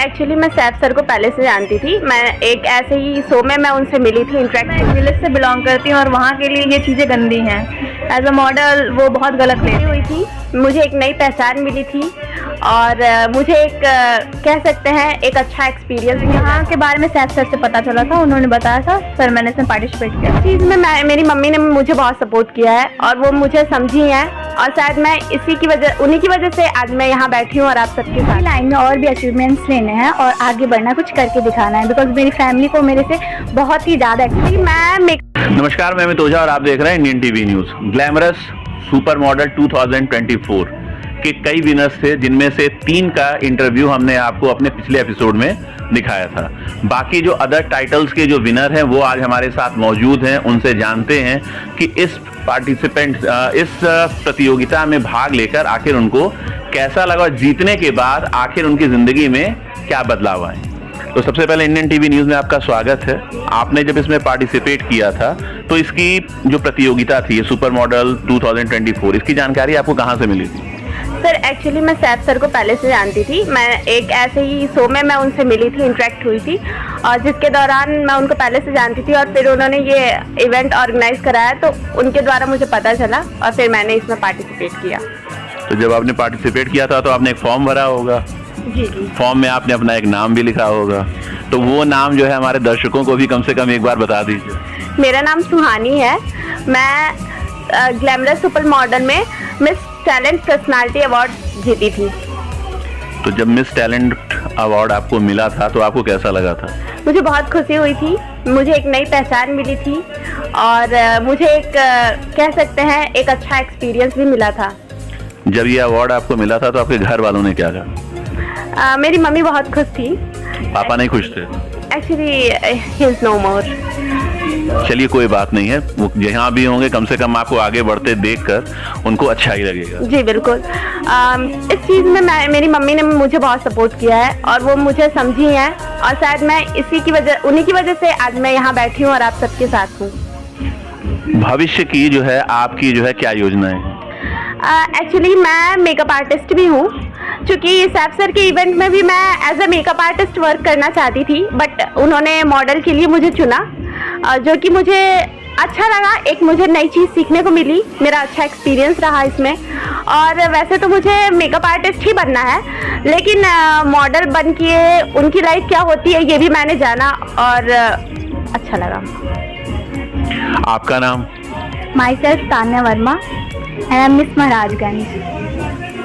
Actually मैं Saif sir को पहले से जानती थी। मैं एक ऐसे ही शो में मैं उनसे मिली थी, इंटरेक्ट विलेज से बिलोंग करती हूँ और वहाँ के लिए ये चीज़ें गंदी हैं। एज अ मॉडल वो बहुत गलत ले हुई थी। मुझे एक नई पहचान मिली थी और मुझे एक कह सकते हैं एक अच्छा एक्सपीरियंस यहाँ के बारे में सैफ सर से पता चला था, उन्होंने बताया था, सर मैंने इसमें पार्टिसिपेट किया। इस चीज़ में मेरी मम्मी ने मुझे बहुत सपोर्ट किया है और वो मुझे समझी है और शायद मैं उन्हीं की वजह से आज मैं यहाँ बैठी हूँ और आप सबके साथ। लाइन में और भी अचीवमेंट्स लेने हैं और आगे बढ़ना, कुछ करके दिखाना है, बिकॉज मेरी फैमिली को मेरे से बहुत ही ज़्यादा नमस्कार, मैं अमित ओझा और आप देख रहे हैं Indian TV news. Glamorous super model 2024 के कई विनर्स थे, जिनमें से 3 का इंटरव्यू हमने आपको अपने पिछले एपिसोड में दिखाया था। बाकी जो अदर टाइटल्स के जो विनर हैं वो आज हमारे साथ मौजूद हैं। उनसे जानते हैं कि इस प्रतियोगिता में भाग लेकर आखिर उनको कैसा लगा, जीतने के बाद आखिर उनकी जिंदगी में क्या बदलाव आए। तो सबसे पहले इंडियन टीवी न्यूज़ में आपका स्वागत है। आपने जब इसमें पार्टिसिपेट किया था तो इसकी जो प्रतियोगिता थी सुपर मॉडल 2024, इसकी जानकारी आपको कहाँ से मिली थी? सर एक्चुअली मैं सैफ सर को पहले से जानती थी। मैं एक ऐसे ही शो में मैं उनसे मिली थी, इंटरेक्ट हुई थी और जिसके दौरान मैं उनको पहले से जानती थी और फिर उन्होंने ये इवेंट ऑर्गेनाइज कराया तो उनके द्वारा मुझे पता चला और फिर मैंने इसमें पार्टिसिपेट किया। तो जब आपने पार्टिसिपेट किया था तो आपने एक फॉर्म भरा होगा। जी। फॉर्म में आपने अपना एक नाम भी लिखा होगा, तो वो नाम जो है हमारे दर्शकों को भी कम से कम एक बार बता दीजिए। मेरा नाम सुहानी है। मैं ग्लैमरस सुपर मॉडल में मिस टैलेंट पर्सनालिटी अवार्ड जीती थी। तो जब मिस टैलेंट अवार्ड आपको मिला था तो आपको कैसा लगा था? मुझे बहुत खुशी हुई थी। मुझे एक नई पहचान मिली थी और मुझे एक कह सकते हैं एक अच्छा एक्सपीरियंस भी मिला था। जब ये अवार्ड आपको मिला था तो आपके घर वालों ने क्या कहा? मेरी मम्मी बहुत खुश थी। पापा नहीं खुश थे? एक्चुअली ही इज नो मोर। चलिए कोई बात नहीं है, वो जहाँ भी होंगे कम से कम आपको आगे बढ़ते देखकर उनको अच्छा ही लगेगा। जी बिल्कुल। इस चीज़ में मेरी मम्मी ने मुझे बहुत सपोर्ट किया है और वो मुझे समझी है और शायद मैं उन्हीं की वजह से आज मैं यहाँ बैठी हूँ और आप सबके साथ हूँ। भविष्य की जो है आपकी जो है क्या योजनाएं हैं? एक्चुअली मैं मेकअप आर्टिस्ट भी हूँ, क्योंकि सैफ सर के इवेंट में भी मैं as a makeup artist work करना चाहती थी, बट उन्होंने मॉडल के लिए मुझे चुना, जो कि मुझे अच्छा लगा। एक मुझे नई चीज़ सीखने को मिली, मेरा अच्छा एक्सपीरियंस रहा इसमें। और वैसे तो मुझे मेकअप आर्टिस्ट ही बनना है, लेकिन मॉडल बन के उनकी लाइफ क्या होती है ये भी मैंने जाना और अच्छा लगा। आपका नाम? My self Tanya Verma and I am miss Maharajganj.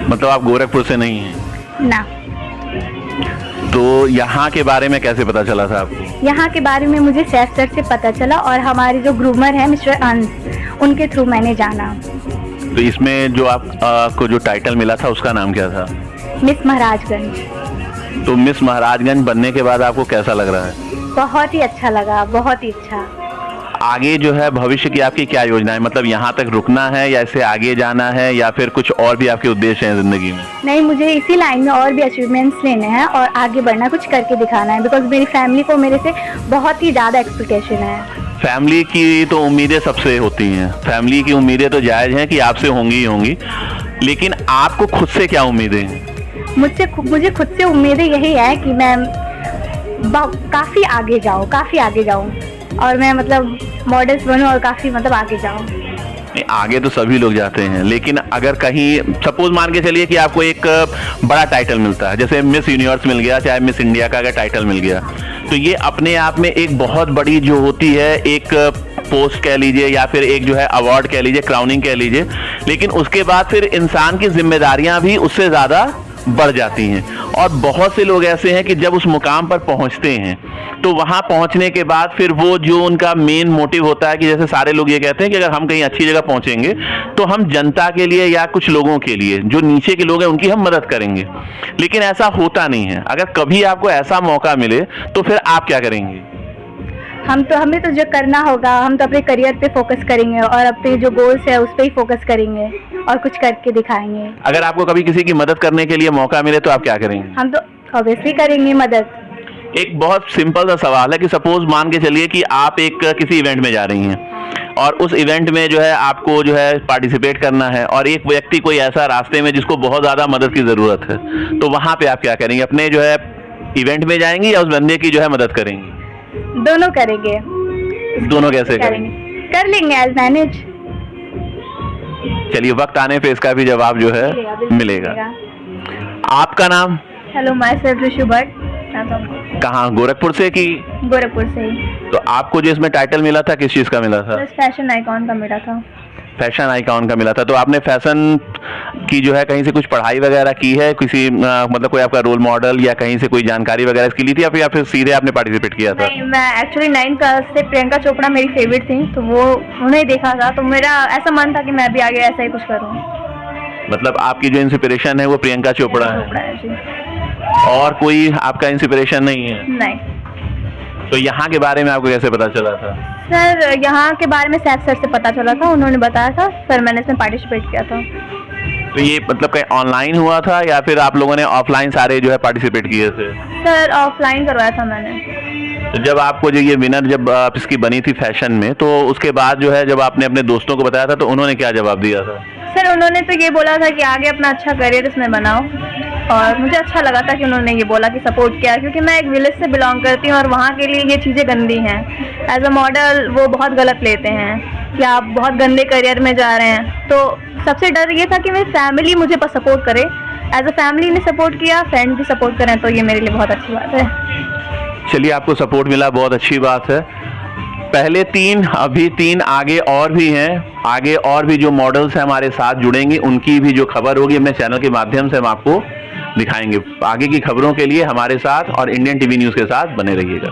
मतलब आप गोरखपुर से नहीं हैं? ना। तो यहाँ के बारे में कैसे पता चला था आपको? यहाँ के बारे में मुझे सैफ सर से पता चला और हमारे जो ग्रूमर हैं मिस्टर अंश, उनके थ्रू मैंने जाना। तो इसमें जो आपको जो टाइटल मिला था उसका नाम क्या था? मिस महाराजगंज। तो मिस महाराजगंज बनने के बाद आपको कैसा लग रहा है? बहुत ही अच्छा लगा, बहुत ही अच्छा। आगे जो है भविष्य की आपकी क्या योजना है? मतलब यहाँ तक रुकना है या इससे आगे जाना है या फिर कुछ और भी आपके उद्देश्य हैं जिंदगी में? नहीं, मुझे इसी लाइन में और भी अचीवमेंट्स लेने हैं और आगे बढ़ना, कुछ करके दिखाना है, बिकॉज मेरी फैमिली को मेरे से बहुत ही ज़्यादा एक्सपेक्टेशन है। फैमिली की तो उम्मीदें सबसे होती हैं, फैमिली की उम्मीदें तो जायज़ हैं कि आपसे होंगी ही होंगी, लेकिन आपको खुद से क्या उम्मीदें हैं? मुझे खुद से उम्मीदें यही है कि मैं काफ़ी आगे जाऊँ और मैं मतलब मॉडल्स बनूं और काफ़ी मतलब आगे जाऊं। आगे तो सभी लोग जाते हैं, लेकिन अगर कहीं सपोज मान के चलिए कि आपको एक बड़ा टाइटल मिलता है, जैसे मिस यूनिवर्स मिल गया, चाहे मिस इंडिया का अगर टाइटल मिल गया, तो ये अपने आप में एक बहुत बड़ी जो होती है एक पोस्ट कह लीजिए या फिर एक जो है अवार्ड कह लीजिए, क्राउनिंग कह लीजिए, लेकिन उसके बाद फिर इंसान की जिम्मेदारियां भी उससे ज़्यादा बढ़ जाती हैं। और बहुत से लोग ऐसे हैं कि जब उस मुकाम पर पहुंचते हैं तो वहां पहुंचने के बाद फिर वो जो उनका मेन मोटिव होता है कि जैसे सारे लोग ये कहते हैं कि अगर हम कहीं अच्छी जगह पहुंचेंगे तो हम जनता के लिए या कुछ लोगों के लिए, जो नीचे के लोग हैं उनकी हम मदद करेंगे, लेकिन ऐसा होता नहीं है। अगर कभी आपको ऐसा मौका मिले तो फिर आप क्या करेंगे? हमें तो जो करना होगा, हम तो अपने करियर पे फोकस करेंगे और अपने जो गोल्स है उस पे ही फोकस करेंगे और कुछ करके दिखाएंगे। अगर आपको कभी किसी की मदद करने के लिए मौका मिले तो आप क्या करेंगे? हम तो ऑब्वियसली करेंगे मदद। एक बहुत सिंपल सा सवाल है कि सपोज मान के चलिए कि आप एक किसी इवेंट में जा रही हैं और उस इवेंट में जो है आपको जो है पार्टिसिपेट करना है और एक व्यक्ति कोई ऐसा रास्ते में जिसको बहुत ज़्यादा मदद की ज़रूरत है, तो वहाँ पे आप क्या करेंगे? अपने जो है इवेंट में जाएंगी या उस बंदे की जो है मदद करेंगी? दोनों करेंगे। दोनों कैसे करेंगे? कर लेंगे एज मैनेज। चलिए, वक्त आने पे इसका भी जवाब जो है मिलेगा। आपका नाम? Hello, my self Rishu Bhatt. कहाँ, गोरखपुर से कि? गोरखपुर से ही। तो आपको जो इसमें टाइटल मिला था किस चीज का मिला था? बस फैशन आइकॉन का मिला था। फैशन आइकॉन का मिला था। तो आपने फैशन की जो है कहीं से कुछ पढ़ाई वगैरह की है? किसी मतलब कोई आपका रोल मॉडल या कहीं से कोई जानकारी वगैरह इसकी ली थी या फिर सीधे आपने पार्टिसिपेट किया था? नहीं, मैं एक्चुअली 9th क्लास से प्रियंका चोपड़ा मेरी फेवरेट थी, तो वो उन्हें देखा था, तो मेरा ऐसा मन था कि मैं भी आगे ऐसा ही कुछ करूँ। मतलब आपकी जो इंस्पिरेशन है वो प्रियंका चोपड़ा है जी। और कोई आपका इंस्पिरेशन नहीं है? नहीं तो यहाँ के बारे में आपको कैसे पता चला था? सर, यहाँ के बारे में सैफ सर से पता चला था, उन्होंने बताया था, फिर मैंने इसमें पार्टिसिपेट किया था। तो ये मतलब कहीं ऑनलाइन हुआ था या फिर आप लोगों ने ऑफलाइन सारे जो है पार्टिसिपेट किए थे? सर, ऑफलाइन करवाया था मैंने। तो जब आपको जो ये विनर जब आप इसकी बनी थी फैशन में, तो उसके बाद जो है जब आपने अपने दोस्तों को बताया था तो उन्होंने क्या जवाब दिया था? सर, उन्होंने तो ये बोला था कि आगे अपना अच्छा करियर इसमें बनाओ, और मुझे अच्छा लगा था कि उन्होंने ये बोला कि सपोर्ट किया, क्योंकि मैं एक विलेज से बिलोंग करती हूँ और वहाँ के लिए ये चीज़ें गंदी हैं। एज अ मॉडल वो बहुत गलत लेते हैं कि आप बहुत गंदे करियर में जा रहे हैं। तो सबसे डर ये था कि मेरी फैमिली मुझे सपोर्ट करे। एज अ फैमिली ने सपोर्ट किया, फ्रेंड भी सपोर्ट करें, तो ये मेरे लिए बहुत अच्छी बात है। चलिए, आपको सपोर्ट मिला, बहुत अच्छी बात है। पहले 3, अभी 3 आगे और भी हैं। आगे और भी जो मॉडल्स हैं हमारे साथ जुड़ेंगे, उनकी भी जो खबर होगी अपने चैनल के माध्यम से हम आपको दिखाएंगे। आगे की खबरों के लिए हमारे साथ और इंडियन टीवी न्यूज़ के साथ बने रहिएगा।